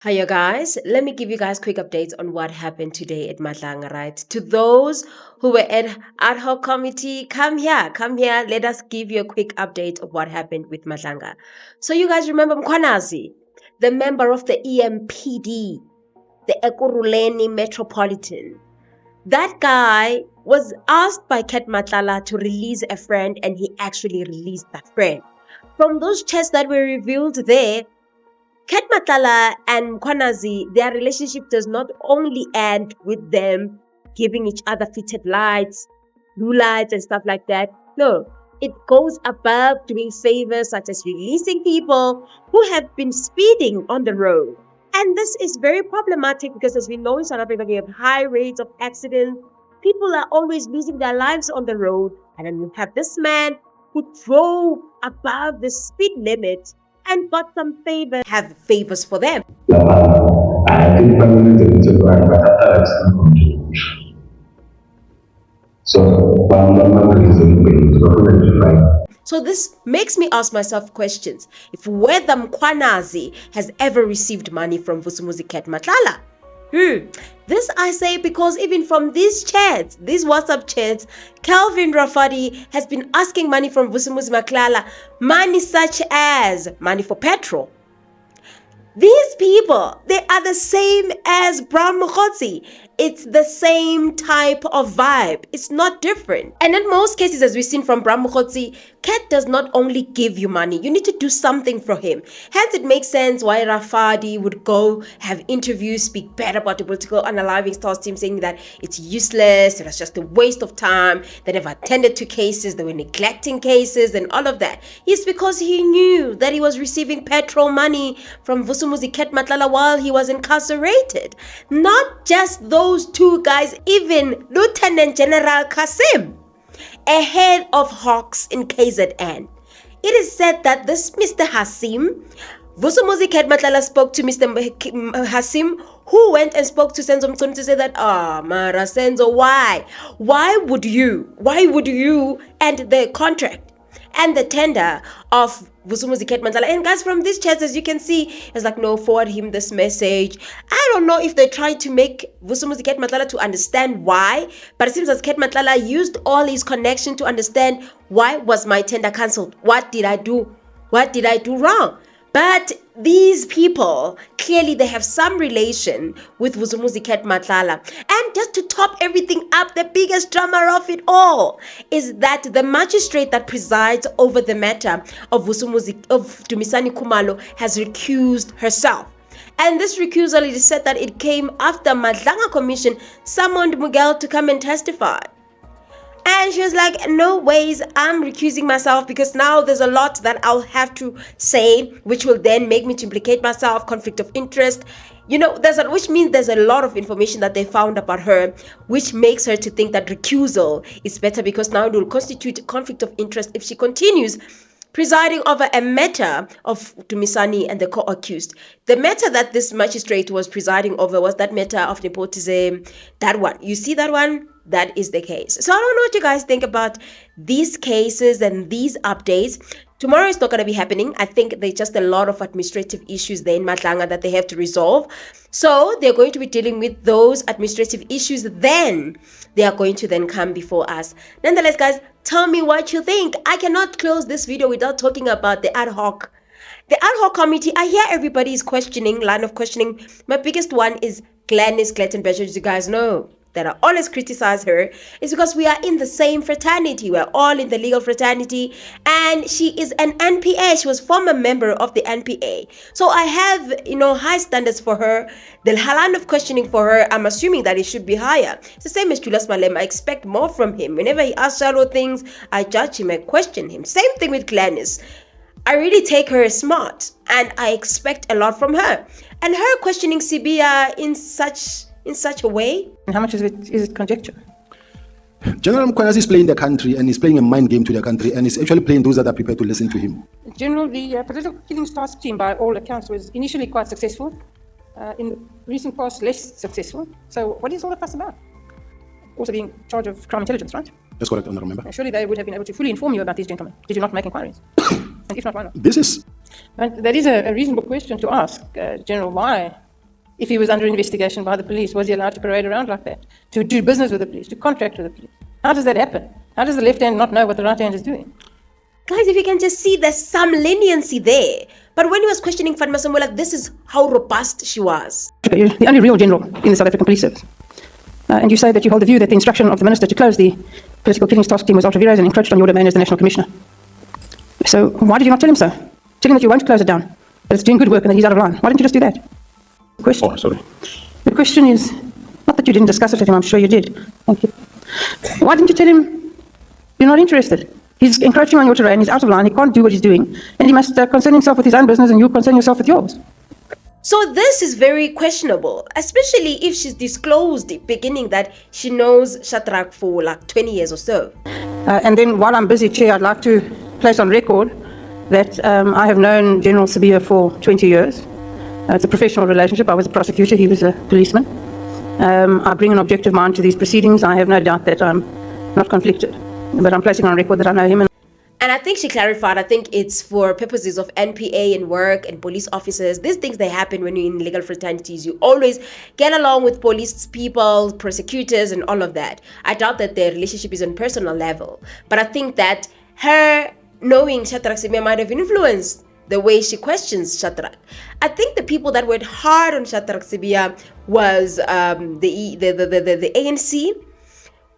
Hiya guys, let me give you guys quick updates on what happened today at Madlanga, right? To those who were at ad hoc committee, come here, let us give you a quick update of what happened with Madlanga. So you guys remember Mkwanazi, the member of the EMPD, the Ekurhuleni Metropolitan. That guy was asked by Ket Matlala to release a friend and he actually released that friend. From those chats that were revealed there, Ket Matlala and Mkwanazi, their relationship does not only end with them giving each other fitted lights, blue lights and stuff like that. No, it goes above doing favors such as releasing people who have been speeding on the road. And this is very problematic because as we know in South Africa, we have high rates of accidents. People are always losing their lives on the road. And then you have this man who drove above the speed limit and got some favors, have favors for them. I think Parliament is a contribution. So this makes me ask myself questions. If whether Mkwanazi has ever received money from Vusumuzi Ket Matlala. This I say because even from these chats, these WhatsApp chats, Calvin Rafadi has been asking money from Vusumuzi Matlala, money such as money for petrol. These people, they are the same as Bram Mokgotsi. It's the same type of vibe. It's not different. And in most cases, as we've seen from Bram Mokgotsi, Ket does not only give you money, you need to do something for him. Hence, it makes sense why Rafadi would go have interviews, speak bad about the political unaliving stars team, saying that it's useless, it was just a waste of time, they never attended to cases, they were neglecting cases and all of that. It's because he knew that he was receiving petrol money from Vusumuzi Ket Matlala while he was incarcerated. Not just those two guys, even Lieutenant General Kasim, a head of Hawks in KZN. It is said that this Mr. Hasim, Vusumuzi Ket Matlala spoke to Mr. Hasim, who went and spoke to Senzo Mtoni to say that, Mara Senzo, why? Why would you end the contract and the tender of Vusumuzi Ket Matlala? And guys, from these chats, as you can see, it's like, no, forward him this message. I don't know if they tried to make Vusumuzi Ket Matlala to understand why, but it seems as Ket Matlala used all his connection to understand why was my tender cancelled. What did I do? What did I do wrong? But these people, clearly they have some relation with Vusumuzi Ket Matlala. And just to top everything up, the biggest drama of it all is that the magistrate that presides over the matter of Dumisani Khumalo has recused herself. And this recusal, it is said that it came after Madlanga Commission summoned Miguel to come and testify. And she was like, no ways, I'm recusing myself because now there's a lot that I'll have to say, which will then make me to implicate myself, conflict of interest. You know, which means there's a lot of information that they found about her, which makes her to think that recusal is better because now it will constitute a conflict of interest if she continues presiding over a matter of Dumisani and the co-accused. The matter that this magistrate was presiding over was that matter of nepotism, that one. You see that one? That is the case. So I don't know what you guys think about these cases and these updates. Tomorrow is not going to be happening. I think there's just a lot of administrative issues there in Madlanga that they have to resolve. So they're going to be dealing with those administrative issues. Then they are going to then come before us. Nonetheless, guys, tell me what you think. I cannot close this video without talking about the ad hoc. The ad hoc committee, I hear everybody's questioning, line of questioning. My biggest one is Gladys Clayton-Berger, as you guys know, that I always criticize her, is because we are in the same fraternity. We're all in the legal fraternity, and she is an NPA. She was former member of the NPA. So I have, high standards for her. The line of questioning for her, I'm assuming that it should be higher. It's the same as Julius Malema. I expect more from him. Whenever he asks shallow things, I judge him, I question him. Same thing with Gladys. I really take her as smart, and I expect a lot from her. And her questioning Sibia in such a way. And how much is it conjecture? General Mkwanazi is playing the country and he's playing a mind game to the country and he's actually playing those that are prepared to listen to him. General, the political killings task team, by all accounts, was initially quite successful. In the recent past, less successful. So what is all the fuss about? Also being in charge of crime intelligence, right? That's correct, Honourable Member. Surely they would have been able to fully inform you about these gentlemen. Did you not make inquiries? And if not, why not? This is... And that is a reasonable question to ask, General, why if he was under investigation by the police? Was he allowed to parade around like that? To do business with the police, to contract with the police? How does that happen? How does the left hand not know what the right hand is doing? Guys, if you can just see, there's some leniency there. But when he was questioning Fatma Samola, this is how robust she was. You're the only real general in the South African Police Service. And you say that you hold the view that the instruction of the Minister to close the political killings task team was ultra vires and encroached on your domain as the National Commissioner. So why did you not tell him so? Tell him that you won't close it down, that it's doing good work and that he's out of line. Why didn't you just do that? Question. Oh, sorry. The question is, not that you didn't discuss it with him, I'm sure you did. Thank you. Why didn't you tell him you're not interested? He's encroaching on your terrain, he's out of line, he can't do what he's doing, and he must concern himself with his own business and you concern yourself with yours. So this is very questionable, especially if she's disclosed at the beginning that she knows Shadrach for like 20 years or so. And then while I'm busy, Chair, I'd like to place on record that I have known General Sabia for 20 years. It's a professional relationship. I was a prosecutor, he was a policeman. I bring an objective mind to these proceedings. I have no doubt that I'm not conflicted, but I'm placing on record that I know him. And I think she clarified, I think it's for purposes of NPA and work and police officers. These things, they happen when you're in legal fraternities. You always get along with police people, prosecutors, and all of that. I doubt that their relationship is on personal level. But I think that her knowing Shadrach Sibia might have influenced the way she questions Shadrach. I think the people that went hard on Shadrach Sibia was the ANC,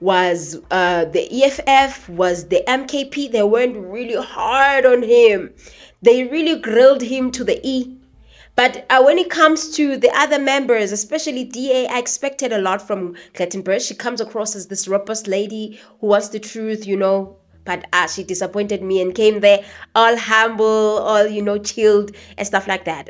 was the EFF, was the MKP. They went really hard on him. They really grilled him to the E. But when it comes to the other members, especially DA, I expected a lot from Clattenburg. She comes across as this robust lady who wants the truth, you know. But she disappointed me and came there all humble, all, you know, chilled and stuff like that.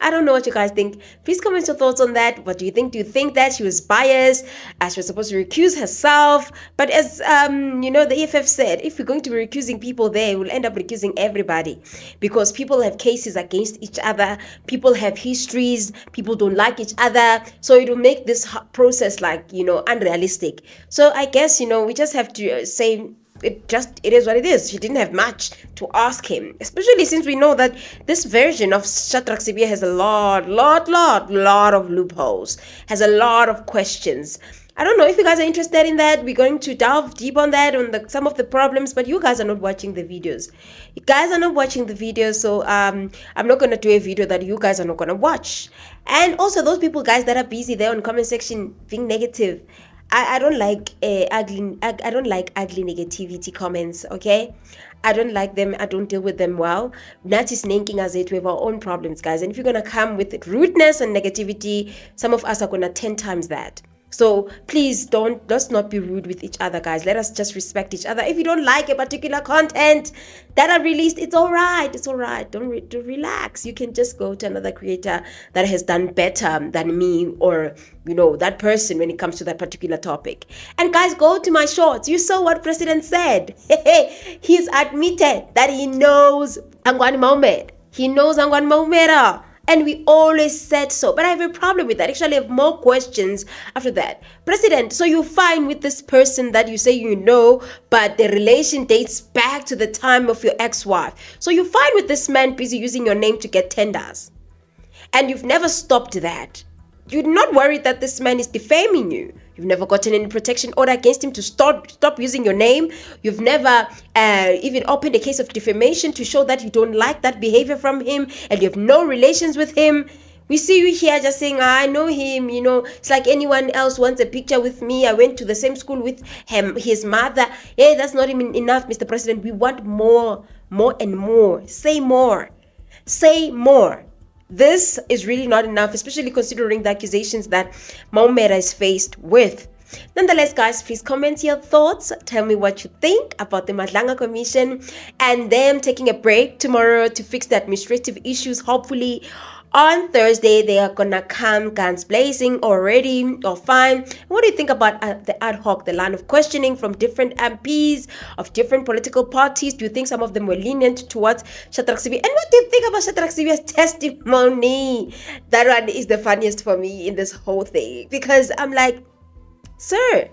I don't know what you guys think. Please comment your thoughts on that. What do you think? Do you think that she was biased? She was supposed to recuse herself? But as, you know, the EFF said, if we're going to be recusing people there, we'll end up recusing everybody. Because people have cases against each other. People have histories. People don't like each other. So it will make this process, like, you know, unrealistic. So I guess, you know, we just have to say, it is what it is. She didn't have much to ask him, especially since we know that this version of Shadrach Sibia has a lot of loopholes, has a lot of questions. I don't know if you guys are interested in that. We're going to delve deep on that, on some of the problems, but you guys are not watching the videos. You guys are not watching the videos, so I'm not going to do a video that you guys are not going to watch. And also those people, guys, that are busy there on comment section being negative. I don't like ugly negativity comments, okay? I don't like them. I don't deal with them well. That is nanking us it. We have our own problems, guys. And if you're gonna come with rudeness and negativity, some of us are gonna 10 times that. So please let's not be rude with each other, guys. Let us just respect each other. If you don't like a particular content that I released, it's all right. It's all right. Don't relax. You can just go to another creator that has done better than me, or, you know, that person when it comes to that particular topic. And guys, go to my shorts. You saw what President said. He's admitted that he knows Angwani Mohamed. He knows Angwani Mohamed. And we always said so. But I have a problem with that. Actually, I have more questions after that. President, so you're fine with this person that you say you know, but the relation dates back to the time of your ex-wife. So you're fine with this man busy using your name to get tenders. And you've never stopped that. You're not worried that this man is defaming you. You've never gotten any protection order against him to stop using your name. You've never even opened a case of defamation to show that you don't like that behavior from him and you have no relations with him. We see you here just saying, I know him, you know, it's like anyone else wants a picture with me. I went to the same school with him, his mother. Hey, that's not even enough, Mr. President. We want more and more. Say more. Say more. This is really not enough, especially considering the accusations that Mohamed is faced with. Nonetheless, guys, please comment your thoughts. Tell me what you think about the Madlanga Commission and them taking a break tomorrow to fix the administrative issues. Hopefully, on Thursday, they are gonna come guns blazing already or fine. What do you think about the ad hoc, the line of questioning from different MPs of different political parties? Do you think some of them were lenient towards Shadrach Sibia? And what do you think about Shadrach Sibia's testimony? That one is the funniest for me in this whole thing, because I'm like, sir,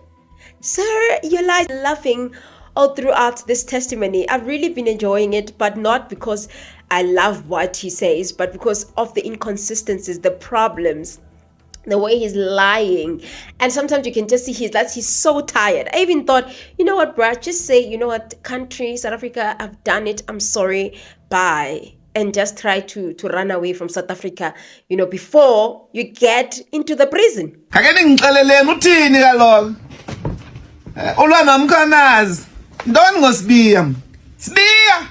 you're like laughing all throughout this testimony. I've really been enjoying it, but not because I love what he says, but because of the inconsistencies, the problems the way he's lying, and sometimes you can just see he's so tired. I even thought, you know what, bruh, just say, you know what, country, South Africa, I've done it, I'm sorry, bye, and just try to run away from South Africa, before you get into the prison. Ake ningixeleleni uthini kaloku? Ulwana mkhanazi. Ntoni ngosibiya? Sibiya.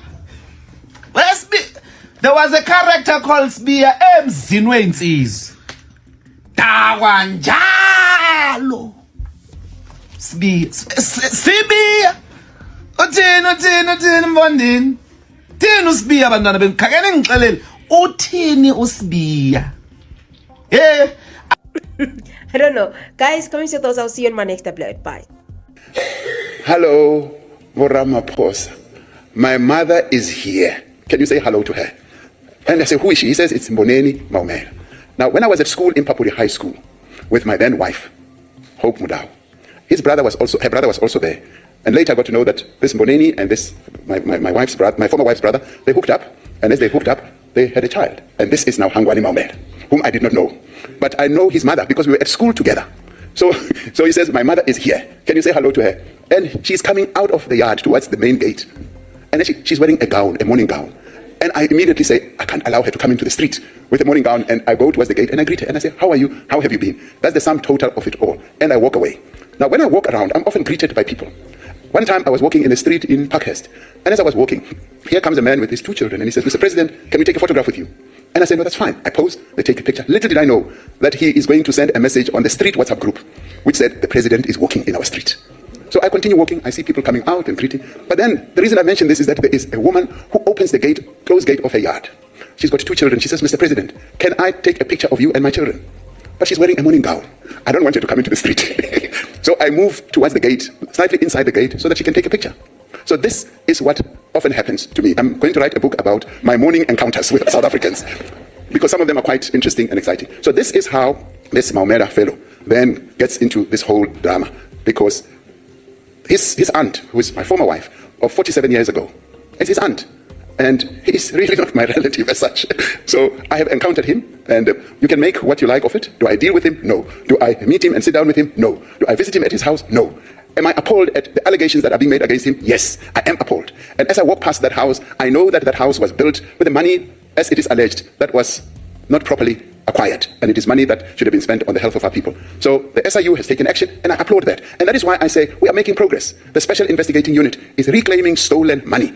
There was a character called Sibiya emzini weinsizwe. Dawa njalo. Sibiya. Uthini Mbondini? Uthini uSibiya bantwana benu? Ake ningixelele uthini uSibiya? I don't know. Guys, comment your thoughts. I'll see you in my next upload. Bye. Hello, Ramaphosa. My mother is here. Can you say hello to her? And I say, who is she? He says, it's Mboneni Maumela. Now, when I was at school in Papuri High School with my then wife, Hope Mudau, her brother was also there. And later I got to know that this Mboneni and this, my wife's brother, my former wife's brother, they hooked up. And as they hooked up, they had a child. And this is now Hangwani Maumela, whom I did not know. But I know his mother because we were at school together. So he says, my mother is here. Can you say hello to her? And she's coming out of the yard towards the main gate. And then she's wearing a morning gown. And I immediately say, I can't allow her to come into the street with a morning gown. And I go towards the gate and I greet her and I say, how are you? How have you been? That's the sum total of it all. And I walk away. Now, when I walk around, I'm often greeted by people. One time I was walking in the street in Parkhurst. And as I was walking, here comes a man with his 2 children. And he says, Mr. President, can we take a photograph with you? And I said, no, that's fine. I pose, they take a picture. Little did I know that he is going to send a message on the street WhatsApp group, which said, the president is walking in our street. So I continue walking. I see people coming out and greeting. But then the reason I mention this is that there is a woman who opens the gate, closed gate of her yard. She's got 2 children. She says, Mr. President, can I take a picture of you and my children? But she's wearing a morning gown. I don't want her to come into the street. So I move towards the gate, slightly inside the gate, so that she can take a picture. So this is what often happens to me. I'm going to write a book about my morning encounters with South Africans, because some of them are quite interesting and exciting. So this is how this Maumela fellow then gets into this whole drama, because his aunt, who is my former wife of 47 years ago, is his aunt. And he's really not my relative as such. So I have encountered him, and you can make what you like of it. Do I deal with him? No. Do I meet him and sit down with him? No. Do I visit him at his house? No. Am I appalled at the allegations that are being made against him? Yes, I am appalled. And as I walk past that house, I know that that house was built with the money, as it is alleged, that was not properly acquired. And it is money that should have been spent on the health of our people. So the SIU has taken action, and I applaud that. And that is why I say we are making progress. The Special Investigating Unit is reclaiming stolen money.